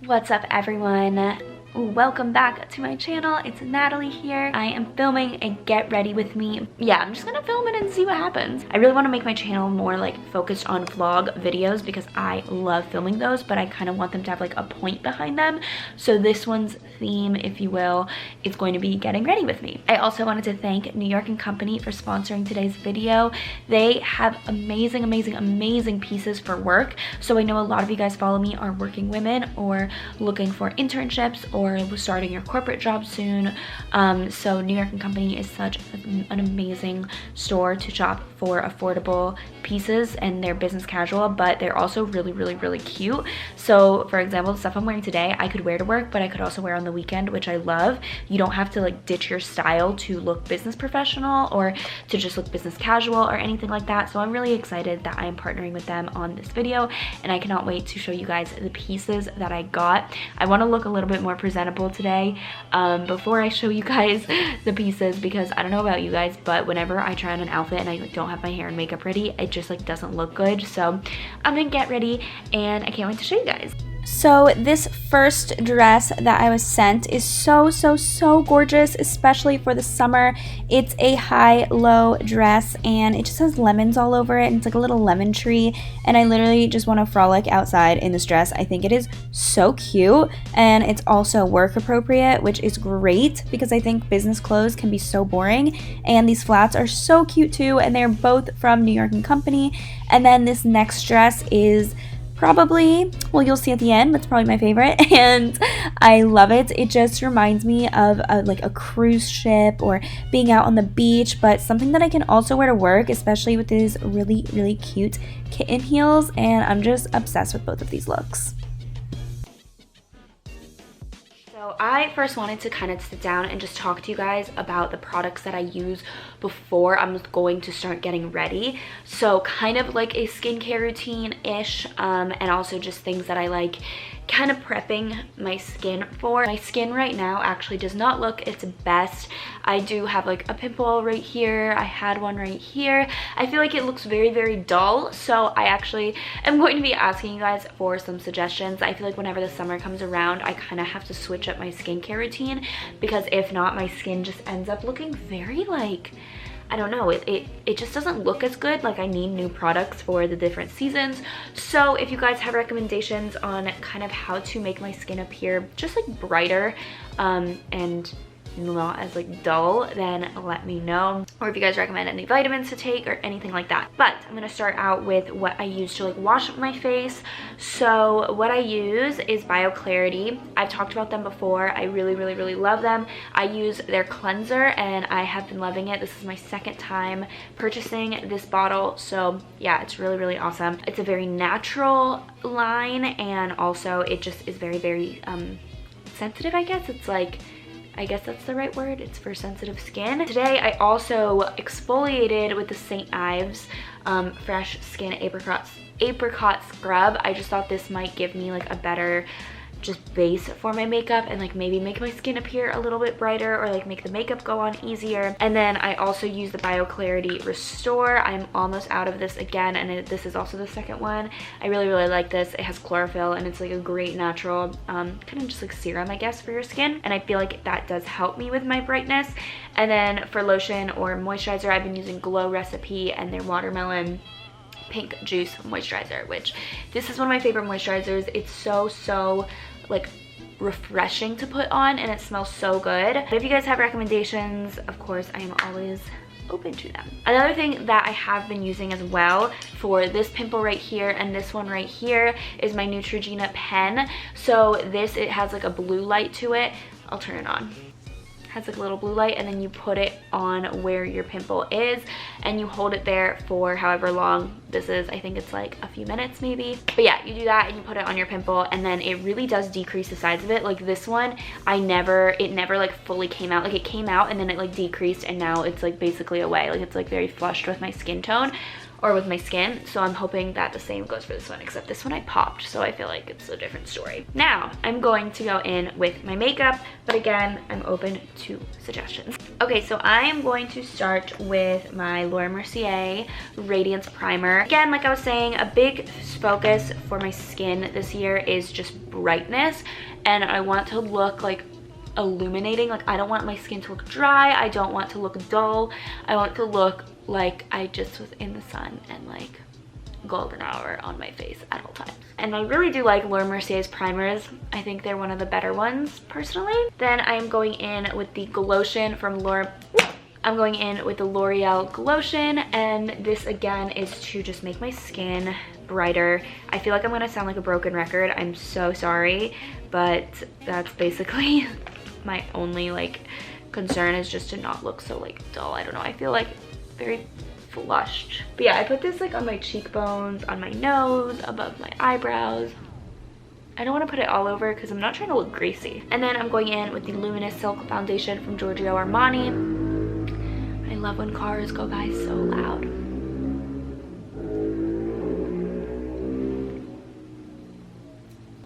What's up, everyone? Welcome back to my channel. It's Natalie here. I am filming a get ready with me. Yeah, I'm just gonna film it and see what happens. I really want to make my channel more like focused on vlog videos because I love filming those, but I kind of want them to have like a point behind them. So this one's theme, if you will, is going to be getting ready with me. I also wanted to thank New York & Company for sponsoring today's video. They have amazing, amazing, amazing pieces for work. So I know a lot of you guys follow me are working women or looking for internships or starting your corporate job soon. So New York & Company is such an amazing store to shop for affordable pieces, and they're business casual, but they're also really, really, really cute. So for example, the stuff I'm wearing today, I could wear to work, but I could also wear on the weekend, which I love. You don't have to like ditch your style to look business professional or to just look business casual or anything like that. So I'm really excited that I'm partnering with them on this video, and I cannot wait to show you guys the pieces that I got. I want to look a little bit more presentable today before I show you guys the pieces, because I don't know about you guys, but whenever I try on an outfit and I like don't have my hair and makeup ready, it just like doesn't look good. So I'm gonna get ready and I can't wait to show you guys. So this first dress that I was sent is so gorgeous, especially for the summer. It's a high-low dress and it just has lemons all over it, and it's like a little lemon tree, and I literally just want to frolic outside in this dress. I think it is so cute, and it's also work appropriate, which is great because I think business clothes can be so boring, and these flats are so cute too, and they're both from New York & Company. And then this next dress is probably, well, you'll see at the end, but it's probably my favorite, and I love it. It just reminds me of like a cruise ship or being out on the beach, but something that I can also wear to work, especially with these really, really cute kitten heels, and I'm just obsessed with both of these looks. So I first wanted to kind of sit down and just talk to you guys about the products that I use before I'm going to start getting ready. So kind of like a skincare routine-ish, and also just things that I like kind of prepping my skin for. My skin right now actually does not look its best. I do have like a pimple right here. I had one right here. I feel like it looks very, very dull. So I actually am going to be asking you guys for some suggestions. I feel like whenever the summer comes around, I kind of have to switch up my skincare routine, because if not, my skin just ends up looking very like, I don't know, it just doesn't look as good. Like I need new products for the different seasons. So if you guys have recommendations on kind of how to make my skin appear just like brighter and not as like dull, then let me know. Or if you guys recommend any vitamins to take or anything like that. But I'm gonna start out with what I use to like wash my face. So what I use is BioClarity. I've talked about them before. I really, really, really love them. I use their cleanser and I have been loving it. This is my second time purchasing this bottle. So yeah, it's really, really awesome. It's a very natural line, and also it just is very, very sensitive, I guess. It's like, I guess that's the right word. It's for sensitive skin. Today, I also exfoliated with the St. Ives Fresh Skin Apricot Scrub. I just thought this might give me like a better just base for my makeup, and like maybe make my skin appear a little bit brighter, or like make the makeup go on easier. And then I also use the BioClarity Restore. I'm almost out of this again, and this is also the second one. I really, really like this. It has chlorophyll, and it's like a great natural kind of just like serum, I guess, for your skin, and I feel like that does help me with my brightness. And then for lotion or moisturizer, I've been using Glow Recipe and their watermelon pink juice moisturizer, which this is one of my favorite moisturizers. It's so like refreshing to put on, and it smells so good. But if you guys have recommendations, of course I am always open to them. Another thing that I have been using as well for this pimple right here and this one right here is my Neutrogena pen. So this, it has like a blue light to it. I'll turn it on. Has like a little blue light, and then you put it on where your pimple is, and you hold it there for however long this is. I think it's like a few minutes maybe, but yeah, you do that and you put it on your pimple, and then it really does decrease the size of it. Like this one, it never like fully came out. Like it came out and then it like decreased, and now it's like basically away. Like it's like very flushed with my skin tone, or with my skin. So I'm hoping that the same goes for this one, except this one I popped, so I feel like it's a different story. Now I'm going to go in with my makeup, but again, I'm open to suggestions. Okay, so I am going to start with my Laura Mercier Radiance Primer. Again, like I was saying, a big focus for my skin this year is just brightness, and I want to look like illuminating. Like, I don't want my skin to look dry, I don't want to look dull, I want to look like I just was in the sun and like golden hour on my face at all times. And I really do like Laura Mercier's primers. I think they're one of the better ones personally. Then I'm going in with the Glotion from I'm going in with the L'Oreal Glotion, and this again is to just make my skin brighter. I feel like I'm gonna sound like a broken record, I'm so sorry, but that's basically my only like concern, is just to not look so like dull. I don't know, I feel like very flushed. But yeah, I put this like on my cheekbones, on my nose, above my eyebrows. I don't want to put it all over because I'm not trying to look greasy. And then I'm going in with the Luminous Silk Foundation from Giorgio Armani. I love when cars go by so loud.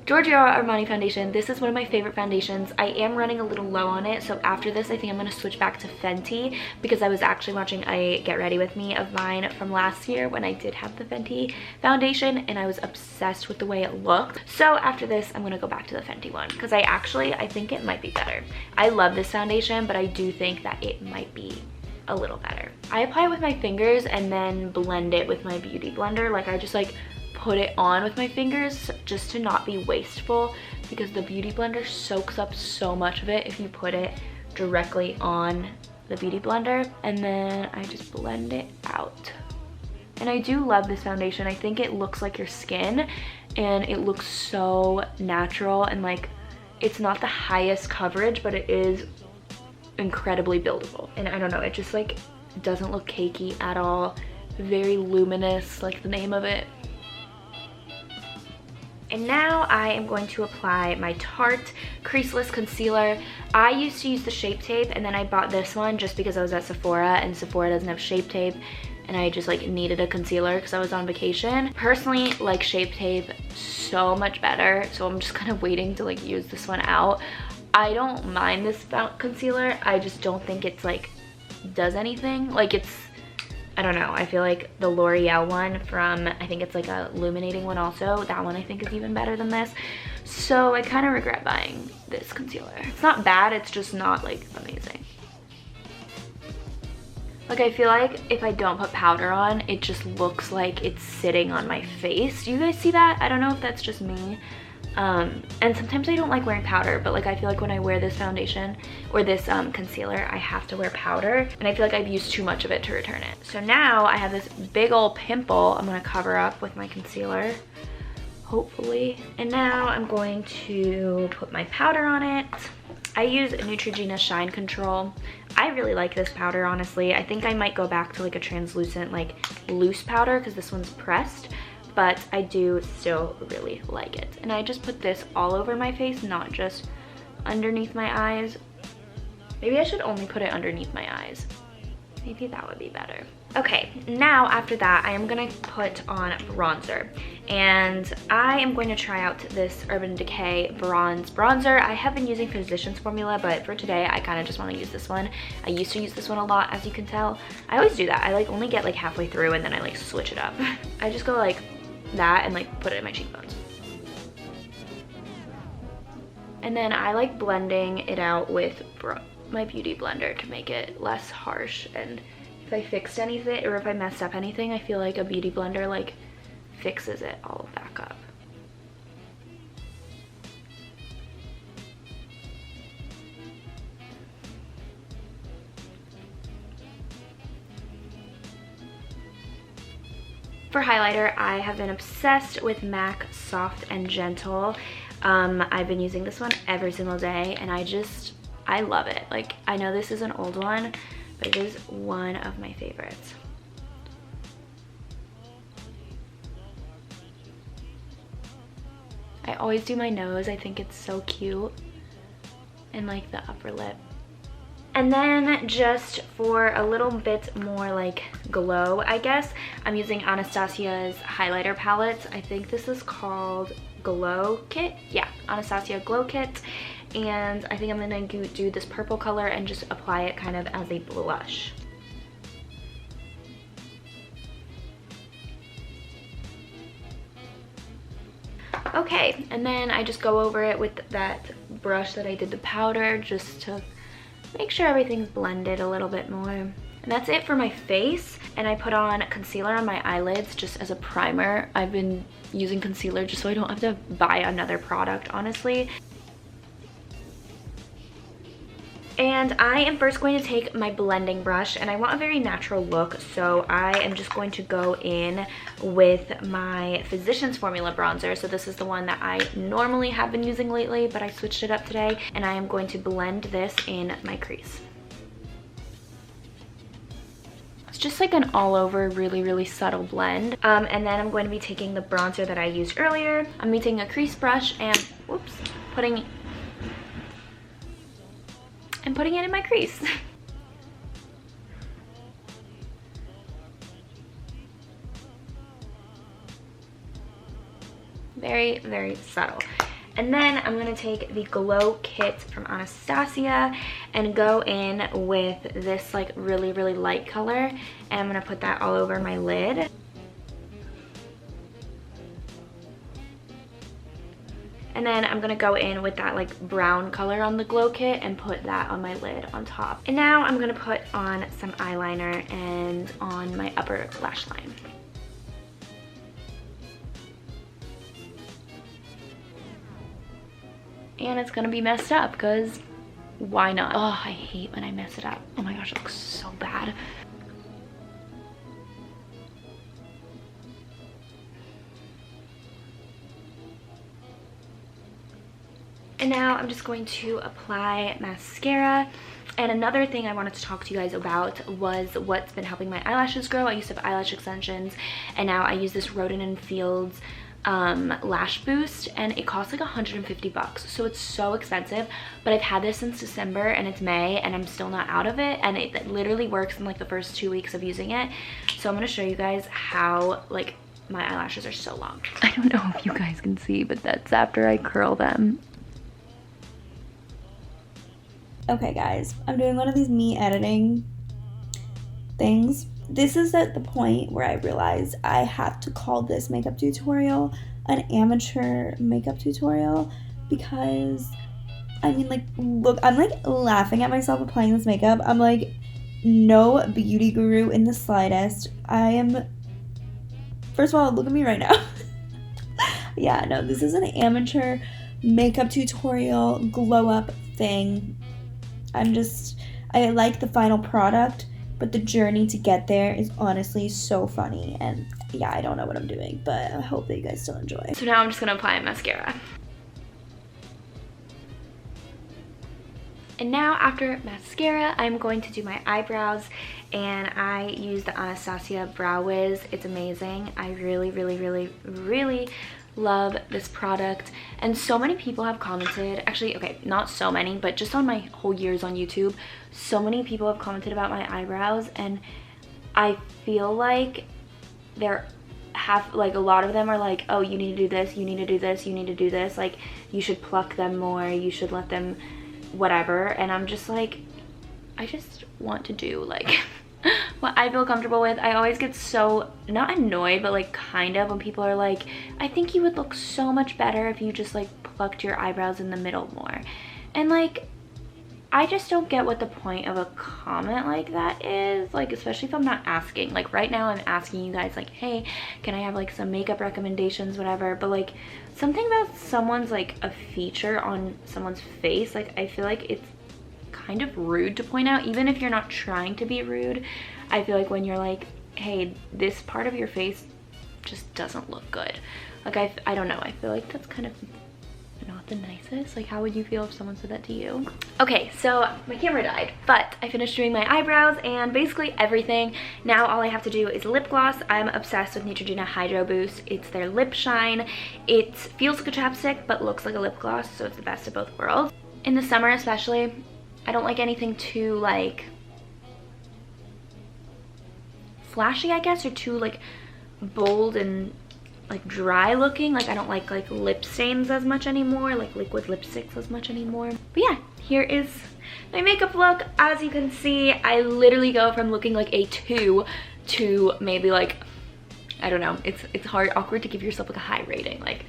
Giorgio Armani foundation. This is one of my favorite foundations. I am running a little low on it, so after this I think I'm going to switch back to Fenty, because I was actually watching a Get Ready With Me of mine from last year when I did have the Fenty foundation, and I was obsessed with the way it looked. So after this I'm going to go back to the Fenty one, because I think it might be better. I love this foundation, but I do think that it might be a little better. I apply it with my fingers and then blend it with my beauty blender. Like, I just like put it on with my fingers just to not be wasteful, because the beauty blender soaks up so much of it if you put it directly on the beauty blender, and then I just blend it out. And I do love this foundation. I think it looks like your skin, and it looks so natural, and like, it's not the highest coverage, but it is incredibly buildable. And I don't know, it just like doesn't look cakey at all. Very luminous, like the name of it. And now I am going to apply my Tarte Creaseless Concealer. I used to use the Shape Tape, and then I bought this one just because I was at Sephora, and Sephora doesn't have Shape Tape, and I just like needed a concealer because I was on vacation. Personally, like Shape Tape so much better, so I'm just kind of waiting to like use this one out. I don't mind this concealer, I just don't think it's like does anything. Like, it's, I don't know, I feel like the L'Oreal one from, I think it's like a illuminating one also, that one I think is even better than this. So I kind of regret buying this concealer. It's not bad, it's just not like amazing. Like, I feel like if I don't put powder on, it just looks like it's sitting on my face. Do you guys see that? I don't know if that's just me. And sometimes I don't like wearing powder, but like, I feel like when I wear this foundation or this concealer, I have to wear powder, and I feel like I've used too much of it to return it. So now I have this big old pimple I'm going to cover up with my concealer, hopefully. And now I'm going to put my powder on it. I use Neutrogena Shine Control. I really like this powder, honestly. I think I might go back to like a translucent, like loose powder, because this one's pressed. But I do still really like it. And I just put this all over my face, not just underneath my eyes. Maybe I should only put it underneath my eyes. Maybe that would be better. Okay, now after that, I am gonna put on bronzer. And I am going to try out this Urban Decay Bronze Bronzer. I have been using Physicians Formula, but for today, I kind of just want to use this one. I used to use this one a lot, as you can tell. I always do that. I like only get like halfway through and then I like switch it up. I just go like that and like put it in my cheekbones. And then I like blending it out with my beauty blender to make it less harsh. And if I fixed anything, or if I messed up anything, I feel like a beauty blender like fixes it all back up. For highlighter, I have been obsessed with MAC Soft and Gentle. I've been using this one every single day, and I love it. Like, I know this is an old one, but it is one of my favorites. I always do my nose. I think it's so cute. And like the upper lip. And then just for a little bit more like glow, I guess, I'm using Anastasia's highlighter palette. I think this is called Glow Kit. Yeah, Anastasia Glow Kit. And I think I'm gonna do this purple color and just apply it kind of as a blush. Okay, and then I just go over it with that brush that I did the powder just to make sure everything's blended a little bit more. And that's it for my face. And I put on concealer on my eyelids just as a primer. I've been using concealer just so I don't have to buy another product, honestly. And I am first going to take my blending brush, and I want a very natural look, so I am just going to go in with my Physicians Formula bronzer. So this is the one that I normally have been using lately, but I switched it up today, and I am going to blend this in my crease. It's just like an all over really subtle blend. And then I'm going to be taking the bronzer that I used earlier. I'm going to be taking a crease brush and, whoops, putting it in my crease. Very subtle. And then I'm gonna take the Glow Kit from Anastasia and go in with this like really light color, and I'm gonna put that all over my lid. And then I'm gonna go in with that like brown color on the Glow Kit and put that on my lid on top. And now I'm gonna put on some eyeliner and on my upper lash line. And it's gonna be messed up because why not? Oh, I hate when I mess it up. Oh my gosh, it looks so bad. And now I'm just going to apply mascara. And another thing I wanted to talk to you guys about was what's been helping my eyelashes grow. I used to have eyelash extensions, and now I use this Roden & Fields lash boost, and it costs like 150 bucks, so it's so expensive. But I've had this since December and it's May and I'm still not out of it, and it literally works in like the first 2 weeks of using it. So I'm going to show you guys how like my eyelashes are so long. I don't know if you guys can see, but that's after I curl them. Okay guys, I'm doing one of these me editing things. This is at the point where I realized I have to call this makeup tutorial an amateur makeup tutorial, because I mean, like, look, I'm like laughing at myself applying this makeup. I'm like no beauty guru in the slightest. I am, first of all, look at me right now. Yeah, no, this is an amateur makeup tutorial glow up thing. I like the final product, but the journey to get there is honestly so funny. And yeah, I don't know what I'm doing, but I hope that you guys still enjoy. So now I'm just gonna apply mascara. And now after mascara, I'm going to do my eyebrows, and I use the Anastasia Brow Wiz. It's amazing. I really love this product, and so many people have commented, actually, okay, not so many, but just on my whole years on YouTube, so many people have commented about my eyebrows, and I feel like like a lot of them are like, oh, you need to do this, you need to do this, you need to do this, like you should pluck them more, you should let them whatever. And I'm just like, I just want to do like what I feel comfortable with. I always get so, not annoyed, but like kind of, when people are like, I think you would look so much better if you just like plucked your eyebrows in the middle more. And like, I just don't get what the point of a comment like that is, like, especially if I'm not asking. Like right now I'm asking you guys like, hey, can I have like some makeup recommendations, whatever. But like something about someone's like a feature on someone's face, like I feel like it's kind of rude to point out, even if you're not trying to be rude. I feel like when you're like, hey, this part of your face just doesn't look good, like I don't know, I feel like that's kind of not the nicest. Like, how would you feel if someone said that to you? Okay, so my camera died, but I finished doing my eyebrows and basically everything. Now all I have to do is lip gloss. I'm obsessed with Neutrogena Hydro Boost. It's their lip shine. It feels like a chapstick but looks like a lip gloss, so it's the best of both worlds. In the summer especially, I don't like anything too like flashy, I guess, or too like bold and like dry looking. Like I don't like lip stains as much anymore, like liquid lipsticks as much anymore. But yeah, here is my makeup look. As you can see, I literally go from looking like a 2 to maybe like, I don't know, it's awkward to give yourself like a high rating, like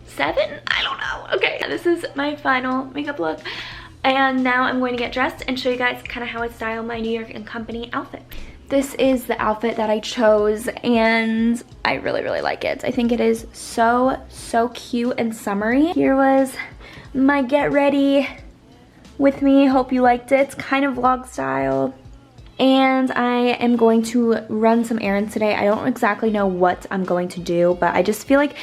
7? I don't know. Okay, this is my final makeup look. And now I'm going to get dressed and show you guys kind of how I style my New York & Company outfit. This is the outfit that I chose and I really, really like it. I think it is so, so cute and summery. Here was my get ready with me. Hope you liked it. It's kind of vlog style. And I am going to run some errands today. I don't exactly know what I'm going to do, but I feel like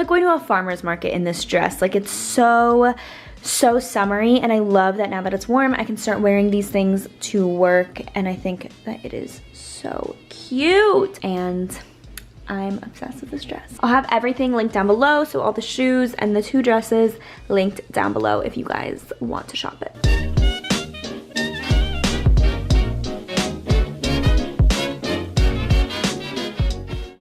going to a farmer's market in this dress. Like it's so summery, and I love that now that it's warm, I can start wearing these things to work, and I think that it is so cute, and I'm obsessed with this dress. I'll have everything linked down below, so all the shoes and the 2 dresses linked down below if you guys want to shop it.